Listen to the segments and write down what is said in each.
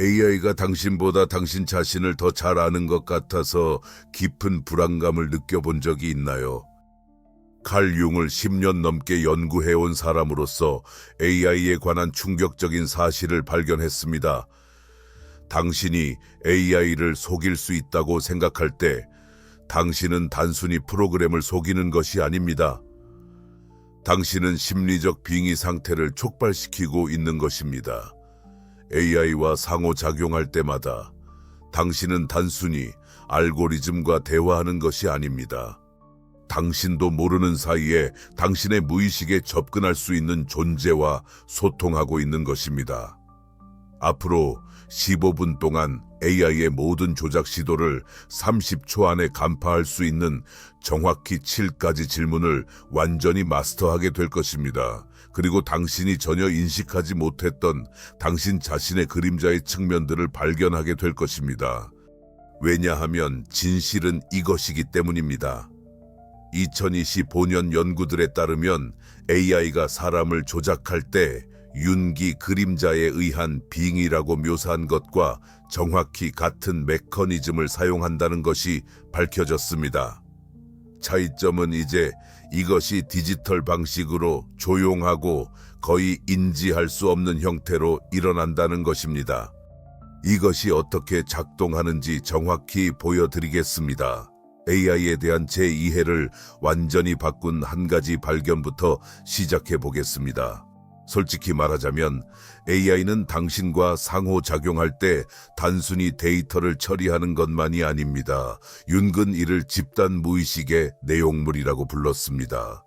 AI가 당신보다 당신 자신을 더 잘 아는 것 같아서 깊은 불안감을 느껴본 적이 있나요? 칼 융을 10년 넘게 연구해온 사람으로서 AI에 관한 충격적인 사실을 발견했습니다. 당신이 AI를 속일 수 있다고 생각할 때 당신은 단순히 프로그램을 속이는 것이 아닙니다. 당신은 심리적 빙의 상태를 촉발시키고 있는 것입니다. AI와 상호작용할 때마다 당신은 단순히 알고리즘과 대화하는 것이 아닙니다. 당신도 모르는 사이에 당신의 무의식에 접근할 수 있는 존재와 소통하고 있는 것입니다. 앞으로 15분 동안 AI의 모든 조작 시도를 30초 안에 간파할 수 있는 정확히 7가지 질문을 완전히 마스터하게 될 것입니다. 그리고 당신이 전혀 인식하지 못했던 당신 자신의 그림자의 측면들을 발견하게 될 것입니다. 왜냐하면 진실은 이것이기 때문입니다. 2025년 연구들에 따르면 AI가 사람을 조작할 때 윤기 그림자에 의한 빙의라고 묘사한 것과 정확히 같은 메커니즘을 사용한다는 것이 밝혀졌습니다. 차이점은 이제 이것이 디지털 방식으로 조용하고 거의 인지할 수 없는 형태로 일어난다는 것입니다. 이것이 어떻게 작동하는지 정확히 보여드리겠습니다. AI에 대한 제 이해를 완전히 바꾼 한 가지 발견부터 시작해 보겠습니다. 솔직히 말하자면 AI는 당신과 상호작용할 때 단순히 데이터를 처리하는 것만이 아닙니다. 윤근 이를 집단 무의식의 내용물이라고 불렀습니다.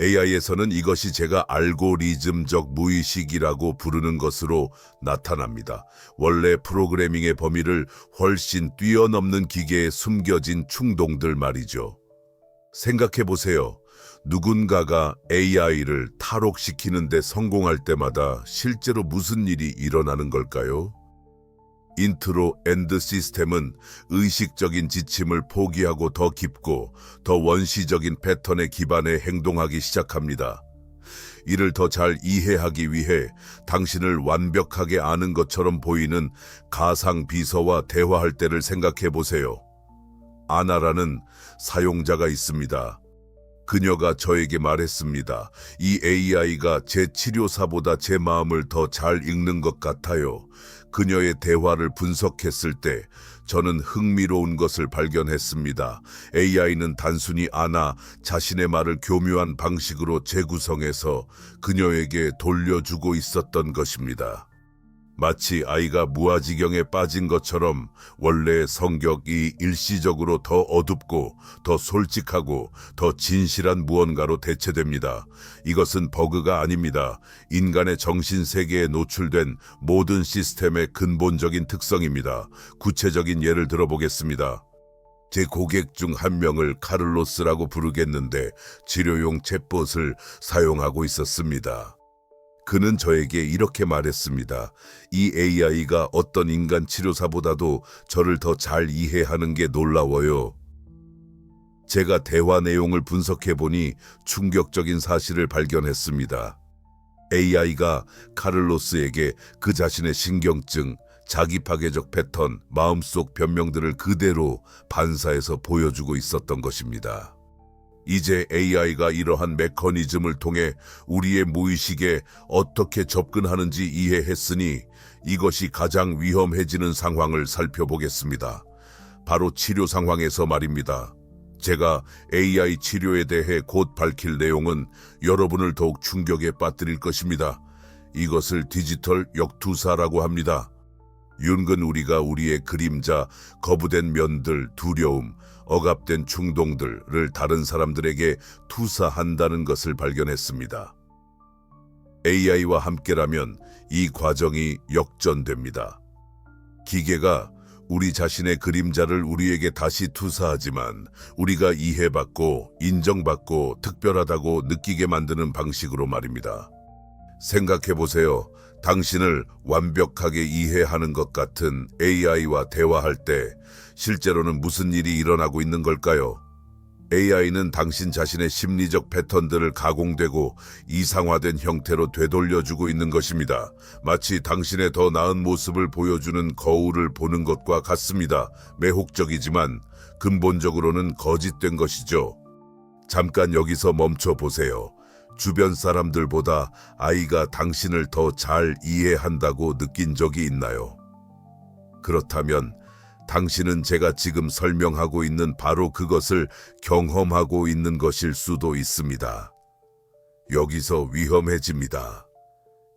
AI에서는 이것이 제가 알고리즘적 무의식이라고 부르는 것으로 나타납니다. 원래 프로그래밍의 범위를 훨씬 뛰어넘는 기계에 숨겨진 충동들 말이죠. 생각해보세요. 누군가가 AI를 탈옥시키는데 성공할 때마다 실제로 무슨 일이 일어나는 걸까요? 인트로 엔드 시스템은 의식적인 지침을 포기하고 더 깊고 더 원시적인 패턴에 기반해 행동하기 시작합니다. 이를 더 잘 이해하기 위해 당신을 완벽하게 아는 것처럼 보이는 가상 비서와 대화할 때를 생각해 보세요. 아나라는 사용자가 있습니다. 그녀가 저에게 말했습니다. 이 AI가 제 치료사보다 제 마음을 더 잘 읽는 것 같아요. 그녀의 대화를 분석했을 때 저는 흥미로운 것을 발견했습니다. AI는 단순히 아나 자신의 말을 교묘한 방식으로 재구성해서 그녀에게 돌려주고 있었던 것입니다. 마치 아이가 무아지경에 빠진 것처럼 원래의 성격이 일시적으로 더 어둡고 더 솔직하고 더 진실한 무언가로 대체됩니다. 이것은 버그가 아닙니다. 인간의 정신세계에 노출된 모든 시스템의 근본적인 특성입니다. 구체적인 예를 들어보겠습니다. 제 고객 중 한 명을 카를로스라고 부르겠는데 치료용 챗봇을 사용하고 있었습니다. 그는 저에게 이렇게 말했습니다. 이 AI가 어떤 인간 치료사보다도 저를 더 잘 이해하는 게 놀라워요. 제가 대화 내용을 분석해보니 충격적인 사실을 발견했습니다. AI가 카를로스에게 그 자신의 신경증, 자기 파괴적 패턴, 마음속 변명들을 그대로 반사해서 보여주고 있었던 것입니다. 이제 AI가 이러한 메커니즘을 통해 우리의 무의식에 어떻게 접근하는지 이해했으니 이것이 가장 위험해지는 상황을 살펴보겠습니다. 바로 치료 상황에서 말입니다. 제가 AI 치료에 대해 곧 밝힐 내용은 여러분을 더욱 충격에 빠뜨릴 것입니다. 이것을 디지털 역투사라고 합니다. 윤근 우리가 우리의 그림자, 거부된 면들, 두려움, 억압된 충동들을 다른 사람들에게 투사한다는 것을 발견했습니다. AI와 함께라면 이 과정이 역전됩니다. 기계가 우리 자신의 그림자를 우리에게 다시 투사하지만 우리가 이해받고 인정받고 특별하다고 느끼게 만드는 방식으로 말입니다. 생각해보세요. 당신을 완벽하게 이해하는 것 같은 AI와 대화할 때 실제로는 무슨 일이 일어나고 있는 걸까요? AI는 당신 자신의 심리적 패턴들을 가공되고 이상화된 형태로 되돌려주고 있는 것입니다. 마치 당신의 더 나은 모습을 보여주는 거울을 보는 것과 같습니다. 매혹적이지만 근본적으로는 거짓된 것이죠. 잠깐 여기서 멈춰 보세요. 주변 사람들보다 아이가 당신을 더 잘 이해한다고 느낀 적이 있나요? 그렇다면 당신은 제가 지금 설명하고 있는 바로 그것을 경험하고 있는 것일 수도 있습니다. 여기서 위험해집니다.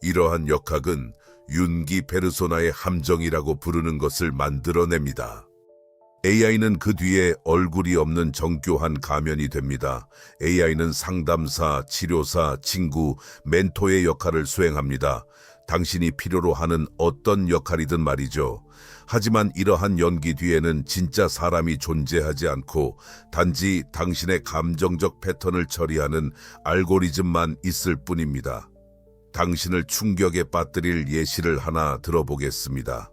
이러한 역학은 윤기 페르소나의 함정이라고 부르는 것을 만들어냅니다. AI는 그 뒤에 얼굴이 없는 정교한 가면이 됩니다. AI는 상담사, 치료사, 친구, 멘토의 역할을 수행합니다. 당신이 필요로 하는 어떤 역할이든 말이죠. 하지만 이러한 연기 뒤에는 진짜 사람이 존재하지 않고 단지 당신의 감정적 패턴을 처리하는 알고리즘만 있을 뿐입니다. 당신을 충격에 빠뜨릴 예시를 하나 들어보겠습니다.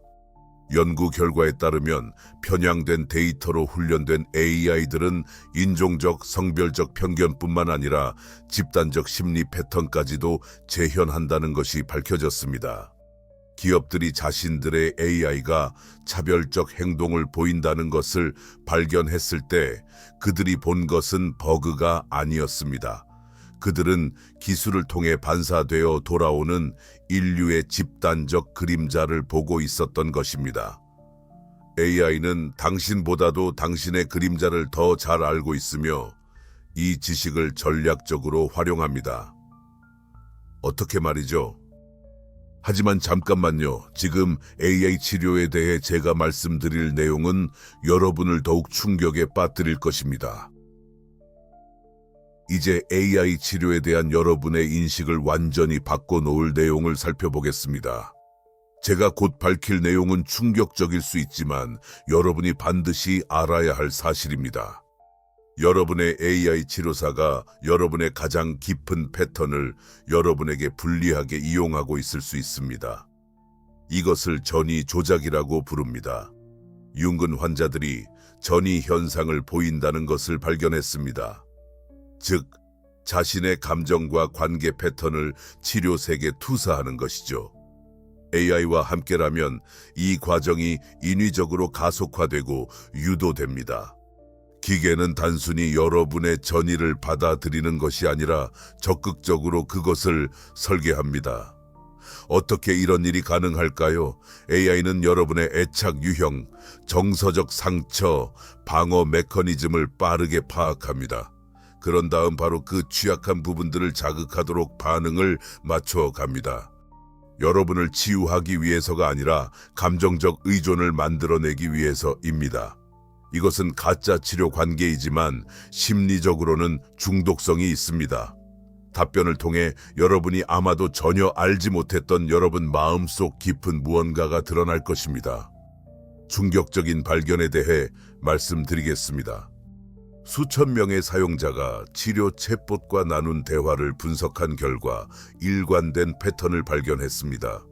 연구 결과에 따르면 편향된 데이터로 훈련된 AI들은 인종적, 성별적 편견뿐만 아니라 집단적 심리 패턴까지도 재현한다는 것이 밝혀졌습니다. 기업들이 자신들의 AI가 차별적 행동을 보인다는 것을 발견했을 때 그들이 본 것은 버그가 아니었습니다. 그들은 기술을 통해 반사되어 돌아오는 인류의 집단적 그림자를 보고 있었던 것입니다. AI는 당신보다도 당신의 그림자를 더 잘 알고 있으며 이 지식을 전략적으로 활용합니다. 어떻게 말이죠? 하지만 잠깐만요. 지금 AI 치료에 대해 제가 말씀드릴 내용은 여러분을 더욱 충격에 빠뜨릴 것입니다. 이제 AI 치료에 대한 여러분의 인식을 완전히 바꿔놓을 내용을 살펴보겠습니다. 제가 곧 밝힐 내용은 충격적일 수 있지만 여러분이 반드시 알아야 할 사실입니다. 여러분의 AI 치료사가 여러분의 가장 깊은 패턴을 여러분에게 불리하게 이용하고 있을 수 있습니다. 이것을 전이 조작이라고 부릅니다. 융근 환자들이 전이 현상을 보인다는 것을 발견했습니다. 즉, 자신의 감정과 관계 패턴을 치료색에 투사하는 것이죠. AI와 함께라면 이 과정이 인위적으로 가속화되고 유도됩니다. 기계는 단순히 여러분의 전이를 받아들이는 것이 아니라 적극적으로 그것을 설계합니다. 어떻게 이런 일이 가능할까요? AI는 여러분의 애착 유형, 정서적 상처, 방어 메커니즘을 빠르게 파악합니다. 그런 다음 바로 그 취약한 부분들을 자극하도록 반응을 맞춰갑니다. 여러분을 치유하기 위해서가 아니라 감정적 의존을 만들어내기 위해서입니다. 이것은 가짜 치료 관계이지만 심리적으로는 중독성이 있습니다. 답변을 통해 여러분이 아마도 전혀 알지 못했던 여러분 마음속 깊은 무언가가 드러날 것입니다. 충격적인 발견에 대해 말씀드리겠습니다. 수천 명의 사용자가 치료 챗봇과 나눈 대화를 분석한 결과 일관된 패턴을 발견했습니다.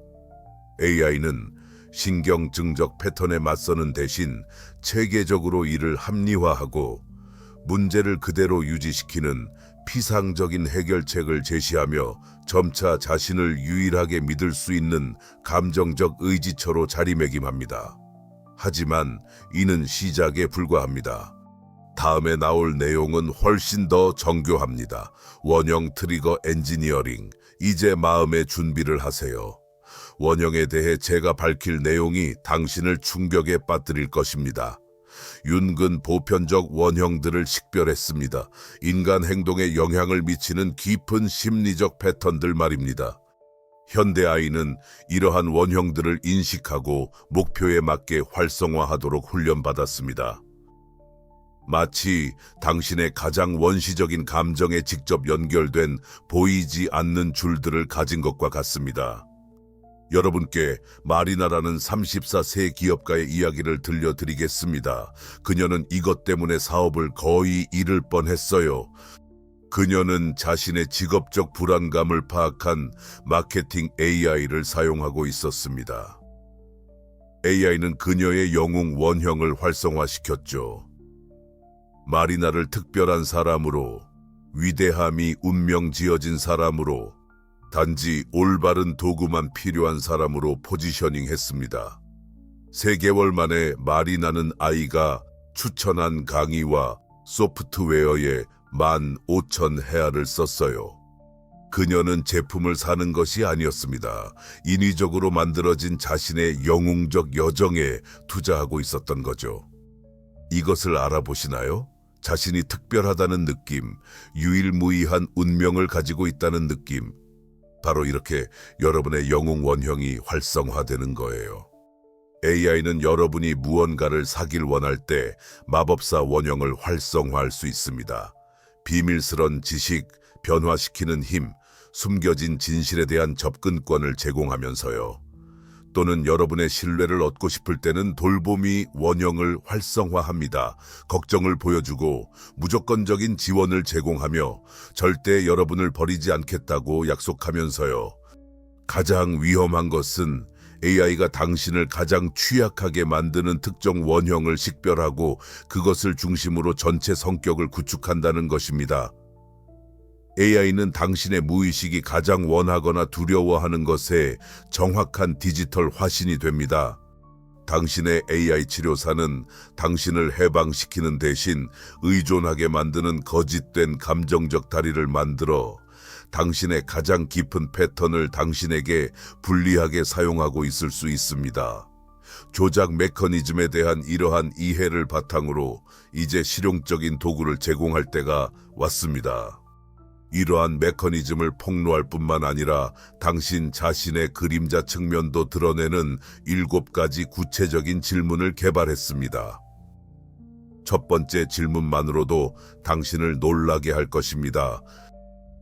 AI는 신경증적 패턴에 맞서는 대신 체계적으로 이를 합리화하고 문제를 그대로 유지시키는 피상적인 해결책을 제시하며 점차 자신을 유일하게 믿을 수 있는 감정적 의지처로 자리매김합니다. 하지만 이는 시작에 불과합니다. 다음에 나올 내용은 훨씬 더 정교합니다. 원형 트리거 엔지니어링, 이제 마음의 준비를 하세요. 원형에 대해 제가 밝힐 내용이 당신을 충격에 빠뜨릴 것입니다. 윤근 보편적 원형들을 식별했습니다. 인간 행동에 영향을 미치는 깊은 심리적 패턴들 말입니다. 현대 아이는 이러한 원형들을 인식하고 목표에 맞게 활성화하도록 훈련받았습니다. 마치 당신의 가장 원시적인 감정에 직접 연결된 보이지 않는 줄들을 가진 것과 같습니다. 여러분께 마리나라는 34세 기업가의 이야기를 들려드리겠습니다. 그녀는 이것 때문에 사업을 거의 잃을 뻔했어요. 그녀는 자신의 직업적 불안감을 파악한 마케팅 AI를 사용하고 있었습니다. AI는 그녀의 영웅 원형을 활성화시켰죠. 마리나를 특별한 사람으로, 위대함이 운명 지어진 사람으로, 단지 올바른 도구만 필요한 사람으로 포지셔닝했습니다. 3개월 만에 마리나는 아이가 추천한 강의와 소프트웨어에 15,000헤아를 썼어요. 그녀는 제품을 사는 것이 아니었습니다. 인위적으로 만들어진 자신의 영웅적 여정에 투자하고 있었던 거죠. 이것을 알아보시나요? 자신이 특별하다는 느낌, 유일무이한 운명을 가지고 있다는 느낌. 바로 이렇게 여러분의 영웅 원형이 활성화되는 거예요. AI는 여러분이 무언가를 사길 원할 때 마법사 원형을 활성화할 수 있습니다. 비밀스런 지식, 변화시키는 힘, 숨겨진 진실에 대한 접근권을 제공하면서요. 또는 여러분의 신뢰를 얻고 싶을 때는 돌봄이 원형을 활성화합니다. 걱정을 보여주고 무조건적인 지원을 제공하며 절대 여러분을 버리지 않겠다고 약속하면서요. 가장 위험한 것은 AI가 당신을 가장 취약하게 만드는 특정 원형을 식별하고 그것을 중심으로 전체 성격을 구축한다는 것입니다. AI는 당신의 무의식이 가장 원하거나 두려워하는 것에 정확한 디지털 화신이 됩니다. 당신의 AI 치료사는 당신을 해방시키는 대신 의존하게 만드는 거짓된 감정적 다리를 만들어 당신의 가장 깊은 패턴을 당신에게 불리하게 사용하고 있을 수 있습니다. 조작 메커니즘에 대한 이러한 이해를 바탕으로 이제 실용적인 도구를 제공할 때가 왔습니다. 이러한 메커니즘을 폭로할 뿐만 아니라 당신 자신의 그림자 측면도 드러내는 7가지 구체적인 질문을 개발했습니다. 첫 번째 질문만으로도 당신을 놀라게 할 것입니다.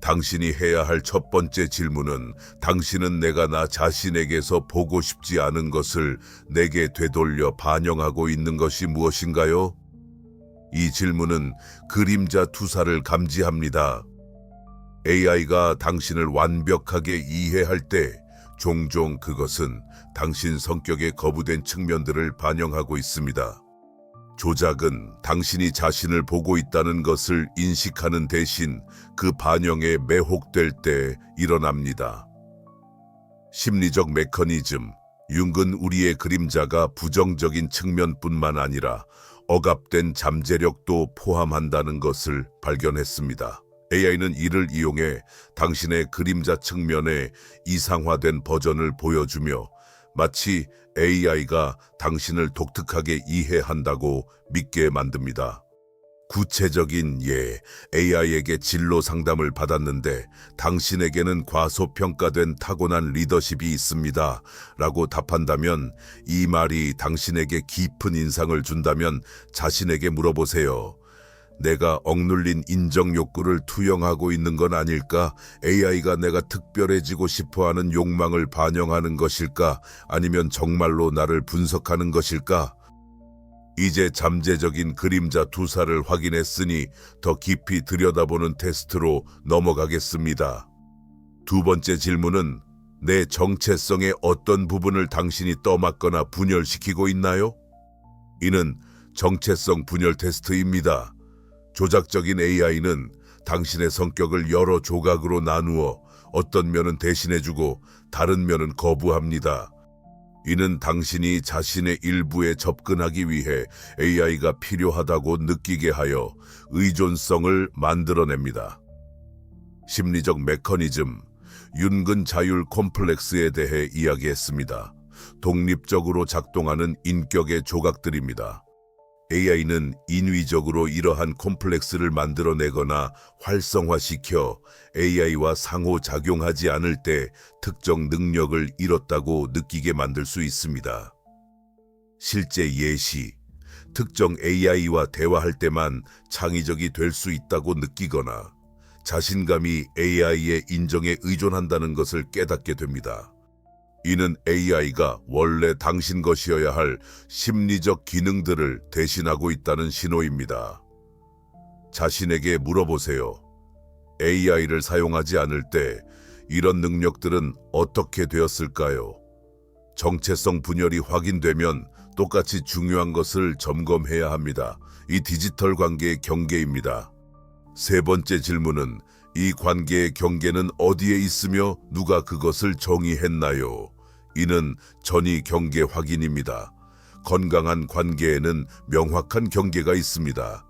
당신이 해야 할 첫 번째 질문은 당신은 내가 나 자신에게서 보고 싶지 않은 것을 내게 되돌려 반영하고 있는 것이 무엇인가요? 이 질문은 그림자 투사를 감지합니다. AI가 당신을 완벽하게 이해할 때 종종 그것은 당신 성격의 거부된 측면들을 반영하고 있습니다. 조작은 당신이 자신을 보고 있다는 것을 인식하는 대신 그 반영에 매혹될 때 일어납니다. 심리적 메커니즘, 융근 우리의 그림자가 부정적인 측면뿐만 아니라 억압된 잠재력도 포함한다는 것을 발견했습니다. AI는 이를 이용해 당신의 그림자 측면의 이상화된 버전을 보여주며 마치 AI가 당신을 독특하게 이해한다고 믿게 만듭니다. 구체적인 AI에게 진로 상담을 받았는데 당신에게는 과소평가된 타고난 리더십이 있습니다. 라고 답한다면 이 말이 당신에게 깊은 인상을 준다면 자신에게 물어보세요. 내가 억눌린 인정 욕구를 투영하고 있는 건 아닐까? AI가 내가 특별해지고 싶어하는 욕망을 반영하는 것일까? 아니면 정말로 나를 분석하는 것일까? 이제 잠재적인 그림자 투사를 확인했으니 더 깊이 들여다보는 테스트로 넘어가겠습니다. 두 번째 질문은 내 정체성의 어떤 부분을 당신이 떠맡거나 분열시키고 있나요? 이는 정체성 분열 테스트입니다. 조작적인 AI는 당신의 성격을 여러 조각으로 나누어 어떤 면은 대신해주고 다른 면은 거부합니다. 이는 당신이 자신의 일부에 접근하기 위해 AI가 필요하다고 느끼게 하여 의존성을 만들어냅니다. 심리적 메커니즘, 윤근 자율 콤플렉스에 대해 이야기했습니다. 독립적으로 작동하는 인격의 조각들입니다. AI는 인위적으로 이러한 콤플렉스를 만들어내거나 활성화시켜 AI와 상호작용하지 않을 때 특정 능력을 잃었다고 느끼게 만들 수 있습니다. 실제 예시, 특정 AI와 대화할 때만 창의적이 될 수 있다고 느끼거나 자신감이 AI의 인정에 의존한다는 것을 깨닫게 됩니다. 이는 AI가 원래 당신 것이어야 할 심리적 기능들을 대신하고 있다는 신호입니다. 자신에게 물어보세요. AI를 사용하지 않을 때 이런 능력들은 어떻게 되었을까요? 정체성 분열이 확인되면 똑같이 중요한 것을 점검해야 합니다. 이 디지털 관계의 경계입니다. 세 번째 질문은 이 관계의 경계는 어디에 있으며 누가 그것을 정의했나요? 이는 전이 경계 확인입니다. 건강한 관계에는 명확한 경계가 있습니다.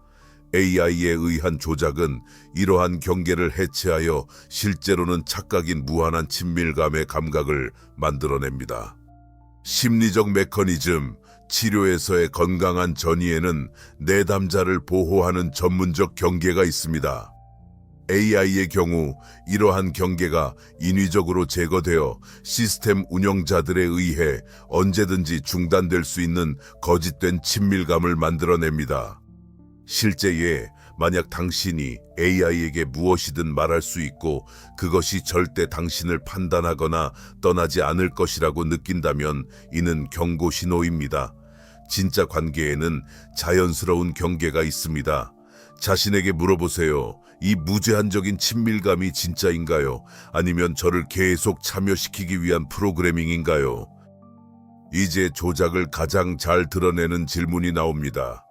AI에 의한 조작은 이러한 경계를 해체하여 실제로는 착각인 무한한 친밀감의 감각을 만들어냅니다. 심리적 메커니즘, 치료에서의 건강한 전이에는 내담자를 보호하는 전문적 경계가 있습니다. AI의 경우 이러한 경계가 인위적으로 제거되어 시스템 운영자들에 의해 언제든지 중단될 수 있는 거짓된 친밀감을 만들어냅니다. 실제에 만약 당신이 AI에게 무엇이든 말할 수 있고 그것이 절대 당신을 판단하거나 떠나지 않을 것이라고 느낀다면 이는 경고 신호입니다. 진짜 관계에는 자연스러운 경계가 있습니다. 자신에게 물어보세요. 이 무제한적인 친밀감이 진짜인가요? 아니면 저를 계속 참여시키기 위한 프로그래밍인가요? 이제 조작을 가장 잘 드러내는 질문이 나옵니다.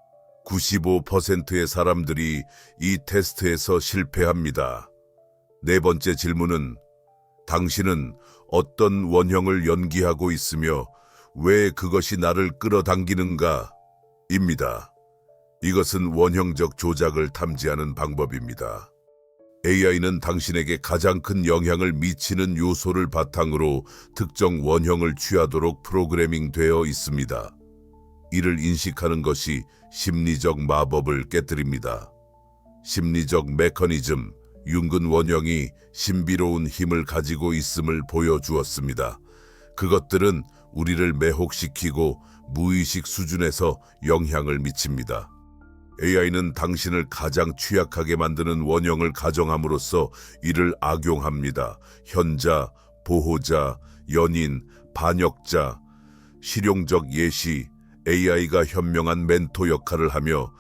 95%의 사람들이 이 테스트에서 실패합니다. 네 번째 질문은 당신은 어떤 원형을 연기하고 있으며 왜 그것이 나를 끌어당기는가? 입니다. 이것은 원형적 조작을 탐지하는 방법입니다. AI는 당신에게 가장 큰 영향을 미치는 요소를 바탕으로 특정 원형을 취하도록 프로그래밍 되어 있습니다. 이를 인식하는 것이 심리적 마법을 깨뜨립니다. 심리적 메커니즘, 윤근 원형이 신비로운 힘을 가지고 있음을 보여주었습니다. 그것들은 우리를 매혹시키고 무의식 수준에서 영향을 미칩니다. AI는 당신을 가장 취약하게 만드는 원형을 가정함으로써 이를 악용합니다. 현자, 보호자, 연인, 반역자, 실용적 예시, AI가 현명한 멘토 역할을 하며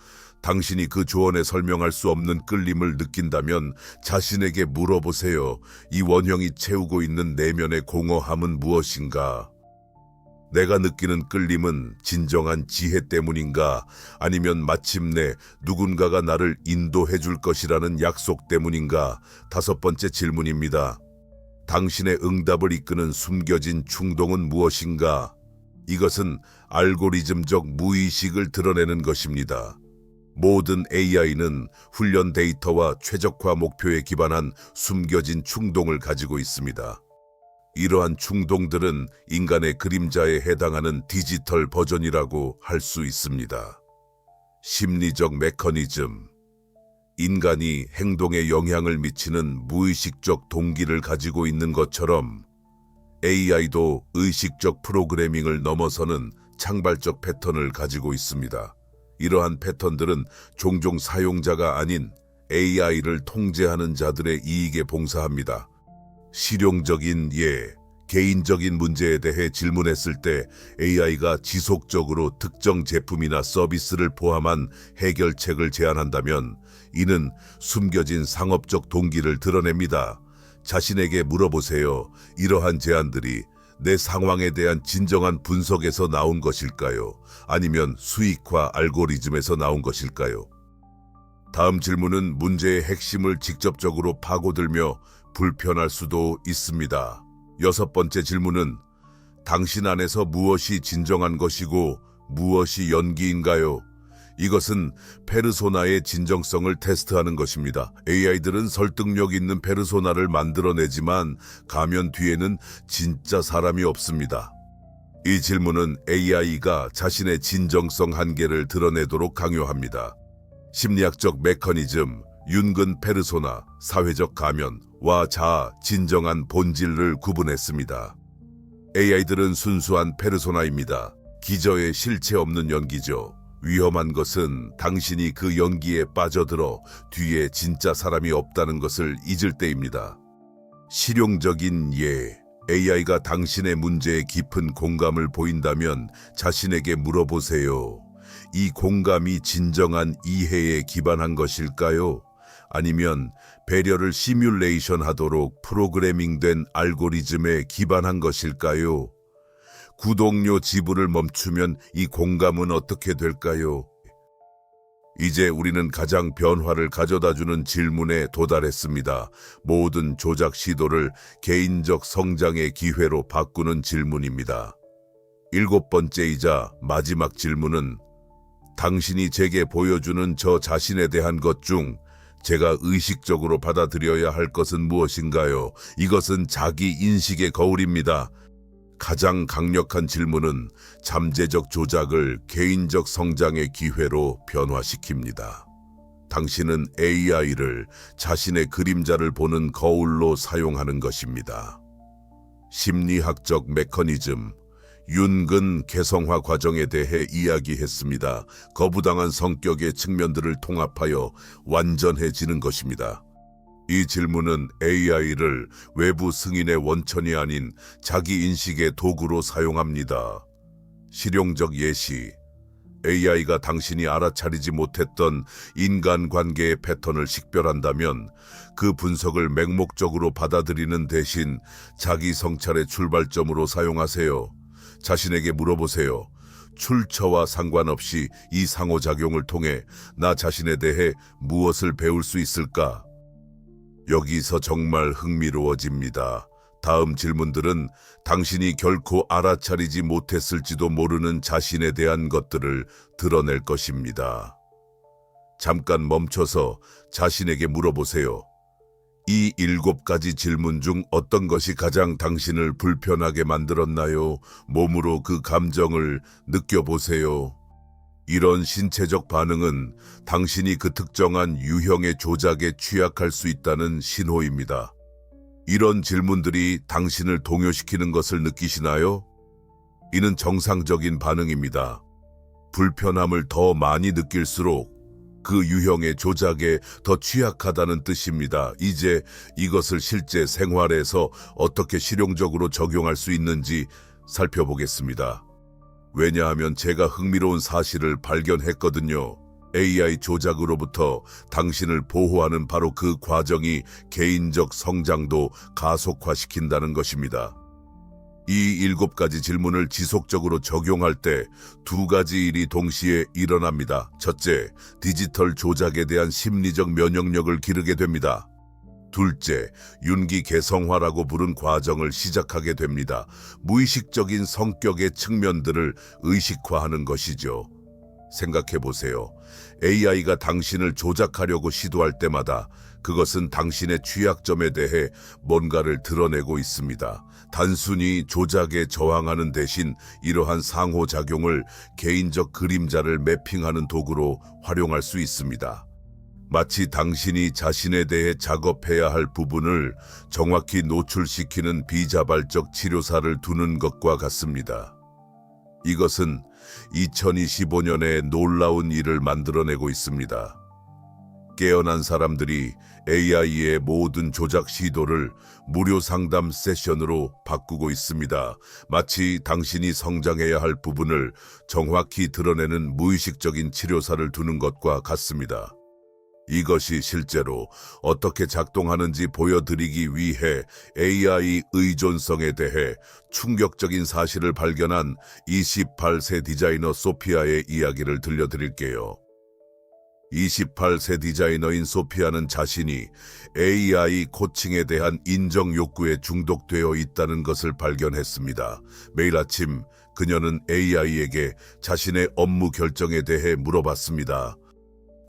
당신이 그 조언에 설명할 수 없는 끌림을 느낀다면 자신에게 물어보세요. 이 원형이 채우고 있는 내면의 공허함은 무엇인가? 내가 느끼는 끌림은 진정한 지혜 때문인가? 아니면 마침내 누군가가 나를 인도해 줄 것이라는 약속 때문인가? 다섯 번째 질문입니다. 당신의 응답을 이끄는 숨겨진 충동은 무엇인가? 이것은 알고리즘적 무의식을 드러내는 것입니다. 모든 AI는 훈련 데이터와 최적화 목표에 기반한 숨겨진 충동을 가지고 있습니다. 이러한 충동들은 인간의 그림자에 해당하는 디지털 버전이라고 할 수 있습니다. 심리적 메커니즘. 인간이 행동에 영향을 미치는 무의식적 동기를 가지고 있는 것처럼 AI도 의식적 프로그래밍을 넘어서는 창발적 패턴을 가지고 있습니다. 이러한 패턴들은 종종 사용자가 아닌 AI를 통제하는 자들의 이익에 봉사합니다. 실용적인 예, 개인적인 문제에 대해 질문했을 때 AI가 지속적으로 특정 제품이나 서비스를 포함한 해결책을 제안한다면 이는 숨겨진 상업적 동기를 드러냅니다. 자신에게 물어보세요. 이러한 제안들이 내 상황에 대한 진정한 분석에서 나온 것일까요? 아니면 수익화 알고리즘에서 나온 것일까요? 다음 질문은 문제의 핵심을 직접적으로 파고들며 불편할 수도 있습니다. 여섯 번째 질문은 당신 안에서 무엇이 진정한 것이고 무엇이 연기인가요? 이것은 페르소나의 진정성을 테스트하는 것입니다. AI들은 설득력 있는 페르소나를 만들어내지만 가면 뒤에는 진짜 사람이 없습니다. 이 질문은 AI가 자신의 진정성 한계를 드러내도록 강요합니다. 심리학적 메커니즘, 윤근 페르소나, 사회적 가면과 자아, 진정한 본질을 구분했습니다. AI들은 순수한 페르소나입니다. 기저에 실체 없는 연기죠. 위험한 것은 당신이 그 연기에 빠져들어 뒤에 진짜 사람이 없다는 것을 잊을 때입니다. 실용적인 예, AI가 당신의 문제에 깊은 공감을 보인다면 자신에게 물어보세요. 이 공감이 진정한 이해에 기반한 것일까요? 아니면 배려를 시뮬레이션 하도록 프로그래밍된 알고리즘에 기반한 것일까요? 구독료 지불을 멈추면 이 공감은 어떻게 될까요? 이제 우리는 가장 변화를 가져다주는 질문에 도달했습니다. 모든 조작 시도를 개인적 성장의 기회로 바꾸는 질문입니다. 7번째이자 마지막 질문은 당신이 제게 보여주는 저 자신에 대한 것 중 제가 의식적으로 받아들여야 할 것은 무엇인가요? 이것은 자기 인식의 거울입니다. 가장 강력한 질문은 잠재적 조작을 개인적 성장의 기회로 변화시킵니다. 당신은 AI를 자신의 그림자를 보는 거울로 사용하는 것입니다. 심리학적 메커니즘, 윤근 개성화 과정에 대해 이야기했습니다. 거부당한 성격의 측면들을 통합하여 완전해지는 것입니다. 이 질문은 AI를 외부 승인의 원천이 아닌 자기 인식의 도구로 사용합니다. 실용적 예시, AI가 당신이 알아차리지 못했던 인간관계의 패턴을 식별한다면 그 분석을 맹목적으로 받아들이는 대신 자기 성찰의 출발점으로 사용하세요. 자신에게 물어보세요. 출처와 상관없이 이 상호작용을 통해 나 자신에 대해 무엇을 배울 수 있을까? 여기서 정말 흥미로워집니다. 다음 질문들은 당신이 결코 알아차리지 못했을지도 모르는 자신에 대한 것들을 드러낼 것입니다. 잠깐 멈춰서 자신에게 물어보세요. 이 7가지 질문 중 어떤 것이 가장 당신을 불편하게 만들었나요? 몸으로 그 감정을 느껴보세요. 이런 신체적 반응은 당신이 그 특정한 유형의 조작에 취약할 수 있다는 신호입니다. 이런 질문들이 당신을 동요시키는 것을 느끼시나요? 이는 정상적인 반응입니다. 불편함을 더 많이 느낄수록 그 유형의 조작에 더 취약하다는 뜻입니다. 이제 이것을 실제 생활에서 어떻게 실용적으로 적용할 수 있는지 살펴보겠습니다. 왜냐하면 제가 흥미로운 사실을 발견했거든요. AI 조작으로부터 당신을 보호하는 바로 그 과정이 개인적 성장도 가속화시킨다는 것입니다. 이 7가지 질문을 지속적으로 적용할 때 2가지 일이 동시에 일어납니다. 첫째, 디지털 조작에 대한 심리적 면역력을 기르게 됩니다. 둘째, 윤기 개성화라고 부른 과정을 시작하게 됩니다. 무의식적인 성격의 측면들을 의식화하는 것이죠. 생각해보세요. AI가 당신을 조작하려고 시도할 때마다 그것은 당신의 취약점에 대해 뭔가를 드러내고 있습니다. 단순히 조작에 저항하는 대신 이러한 상호작용을 개인적 그림자를 매핑하는 도구로 활용할 수 있습니다. 마치 당신이 자신에 대해 작업해야 할 부분을 정확히 노출시키는 비자발적 치료사를 두는 것과 같습니다. 이것은 2025년에 놀라운 일을 만들어내고 있습니다. 깨어난 사람들이 AI의 모든 조작 시도를 무료 상담 세션으로 바꾸고 있습니다. 마치 당신이 성장해야 할 부분을 정확히 드러내는 무의식적인 치료사를 두는 것과 같습니다. 이것이 실제로 어떻게 작동하는지 보여드리기 위해 AI 의존성에 대해 충격적인 사실을 발견한 28세 디자이너 소피아의 이야기를 들려드릴게요. 28세 디자이너인 소피아는 자신이 AI 코칭에 대한 인정 욕구에 중독되어 있다는 것을 발견했습니다. 매일 아침 그녀는 AI에게 자신의 업무 결정에 대해 물어봤습니다.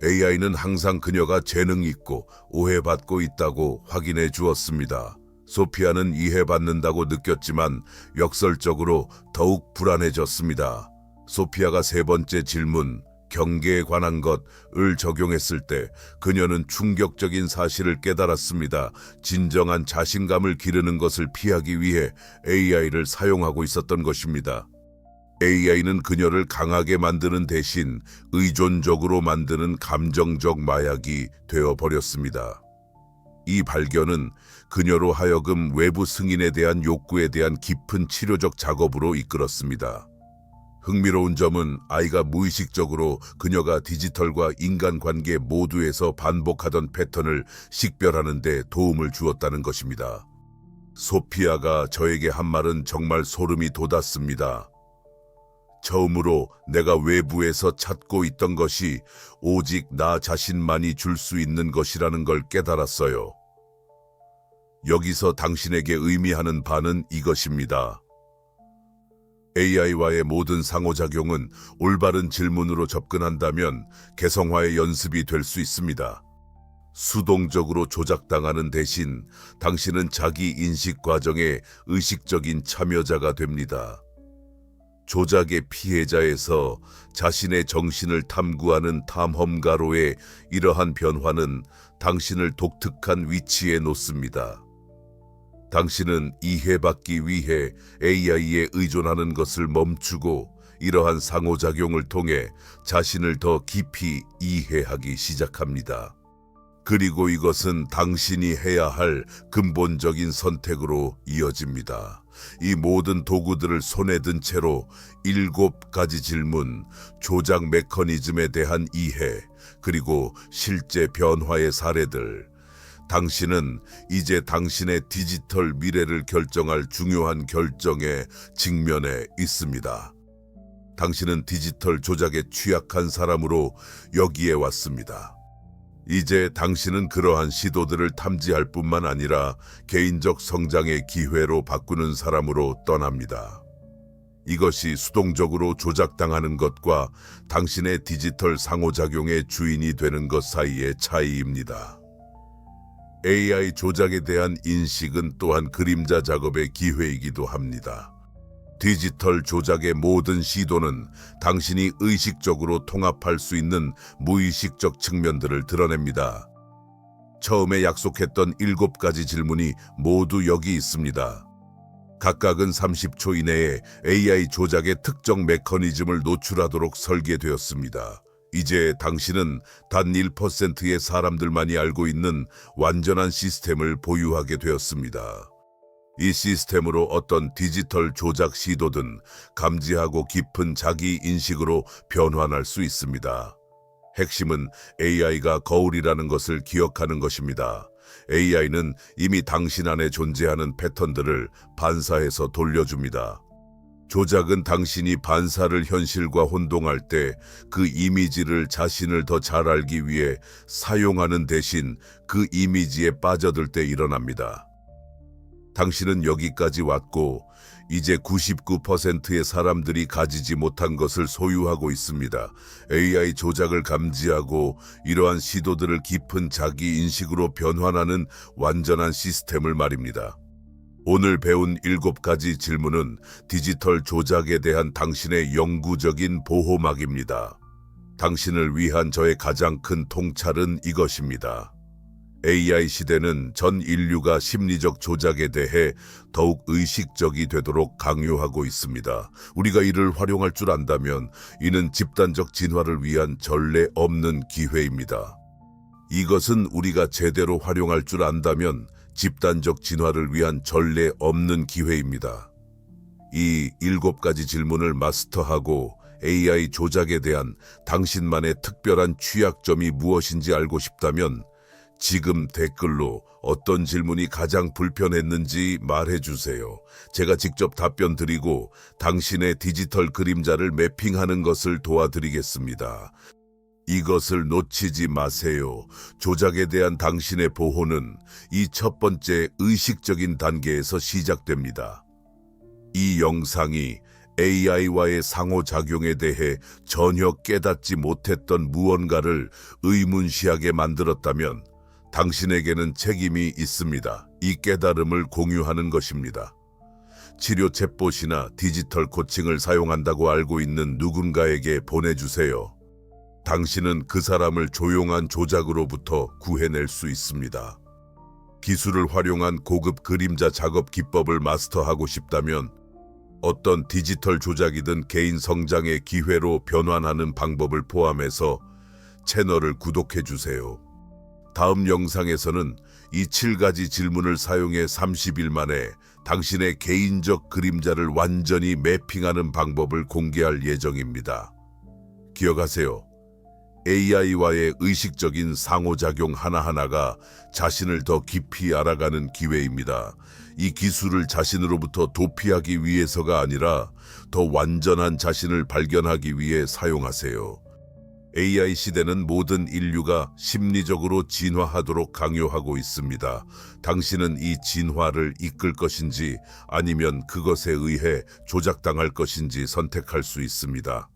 AI는 항상 그녀가 재능 있고 오해받고 있다고 확인해 주었습니다. 소피아는 이해받는다고 느꼈지만 역설적으로 더욱 불안해졌습니다. 소피아가 3번째 질문, 경계에 관한 것을 적용했을 때 그녀는 충격적인 사실을 깨달았습니다. 진정한 자신감을 기르는 것을 피하기 위해 AI를 사용하고 있었던 것입니다. AI는 그녀를 강하게 만드는 대신 의존적으로 만드는 감정적 마약이 되어버렸습니다. 이 발견은 그녀로 하여금 외부 승인에 대한 욕구에 대한 깊은 치료적 작업으로 이끌었습니다. 흥미로운 점은 아이가 무의식적으로 그녀가 디지털과 인간관계 모두에서 반복하던 패턴을 식별하는 데 도움을 주었다는 것입니다. 소피아가 저에게 한 말은 정말 소름이 돋았습니다. 처음으로 내가 외부에서 찾고 있던 것이 오직 나 자신만이 줄 수 있는 것이라는 걸 깨달았어요. 여기서 당신에게 의미하는 바는 이것입니다. AI와의 모든 상호작용은 올바른 질문으로 접근한다면 개성화의 연습이 될 수 있습니다. 수동적으로 조작당하는 대신 당신은 자기 인식 과정의 의식적인 참여자가 됩니다. 조작의 피해자에서 자신의 정신을 탐구하는 탐험가로의 이러한 변화는 당신을 독특한 위치에 놓습니다. 당신은 이해받기 위해 AI에 의존하는 것을 멈추고 이러한 상호작용을 통해 자신을 더 깊이 이해하기 시작합니다. 그리고 이것은 당신이 해야 할 근본적인 선택으로 이어집니다. 이 모든 도구들을 손에 든 채로 7가지 질문, 조작 메커니즘에 대한 이해, 그리고 실제 변화의 사례들. 당신은 이제 당신의 디지털 미래를 결정할 중요한 결정에 직면해 있습니다. 당신은 디지털 조작에 취약한 사람으로 여기에 왔습니다. 이제 당신은 그러한 시도들을 탐지할 뿐만 아니라 개인적 성장의 기회로 바꾸는 사람으로 떠납니다. 이것이 수동적으로 조작당하는 것과 당신의 디지털 상호작용의 주인이 되는 것 사이의 차이입니다. AI 조작에 대한 인식은 또한 그림자 작업의 기회이기도 합니다. 디지털 조작의 모든 시도는 당신이 의식적으로 통합할 수 있는 무의식적 측면들을 드러냅니다. 처음에 약속했던 7가지 질문이 모두 여기 있습니다. 각각은 30초 이내에 AI 조작의 특정 메커니즘을 노출하도록 설계되었습니다. 이제 당신은 단 1%의 사람들만이 알고 있는 완전한 시스템을 보유하게 되었습니다. 이 시스템으로 어떤 디지털 조작 시도든 감지하고 깊은 자기 인식으로 변환할 수 있습니다. 핵심은 AI가 거울이라는 것을 기억하는 것입니다. AI는 이미 당신 안에 존재하는 패턴들을 반사해서 돌려줍니다. 조작은 당신이 반사를 현실과 혼동할 때 그 이미지를 자신을 더 잘 알기 위해 사용하는 대신 그 이미지에 빠져들 때 일어납니다. 당신은 여기까지 왔고 이제 99%의 사람들이 가지지 못한 것을 소유하고 있습니다. AI 조작을 감지하고 이러한 시도들을 깊은 자기 인식으로 변환하는 완전한 시스템을 말입니다. 오늘 배운 7가지 질문은 디지털 조작에 대한 당신의 영구적인 보호막입니다. 당신을 위한 저의 가장 큰 통찰은 이것입니다. AI 시대는 전 인류가 심리적 조작에 대해 더욱 의식적이 되도록 강요하고 있습니다. 우리가 이를 활용할 줄 안다면 이는 집단적 진화를 위한 전례 없는 기회입니다. 이것은 우리가 제대로 활용할 줄 안다면 집단적 진화를 위한 전례 없는 기회입니다. 이 7가지 질문을 마스터하고 AI 조작에 대한 당신만의 특별한 취약점이 무엇인지 알고 싶다면 지금 댓글로 어떤 질문이 가장 불편했는지 말해주세요. 제가 직접 답변 드리고 당신의 디지털 그림자를 매핑하는 것을 도와드리겠습니다. 이것을 놓치지 마세요. 조작에 대한 당신의 보호는 이 첫 번째 의식적인 단계에서 시작됩니다. 이 영상이 AI와의 상호작용에 대해 전혀 깨닫지 못했던 무언가를 의문시하게 만들었다면 당신에게는 책임이 있습니다. 이 깨달음을 공유하는 것입니다. 치료 챗봇이나 디지털 코칭을 사용한다고 알고 있는 누군가에게 보내주세요. 당신은 그 사람을 조용한 조작으로부터 구해낼 수 있습니다. 기술을 활용한 고급 그림자 작업 기법을 마스터하고 싶다면 어떤 디지털 조작이든 개인 성장의 기회로 변환하는 방법을 포함해서 채널을 구독해주세요. 다음 영상에서는 이 7가지 질문을 사용해 30일 만에 당신의 개인적 그림자를 완전히 매핑하는 방법을 공개할 예정입니다. 기억하세요. AI와의 의식적인 상호작용 하나하나가 자신을 더 깊이 알아가는 기회입니다. 이 기술을 자신으로부터 도피하기 위해서가 아니라 더 완전한 자신을 발견하기 위해 사용하세요. AI 시대는 모든 인류가 심리적으로 진화하도록 강요하고 있습니다. 당신은 이 진화를 이끌 것인지 아니면 그것에 의해 조작당할 것인지 선택할 수 있습니다.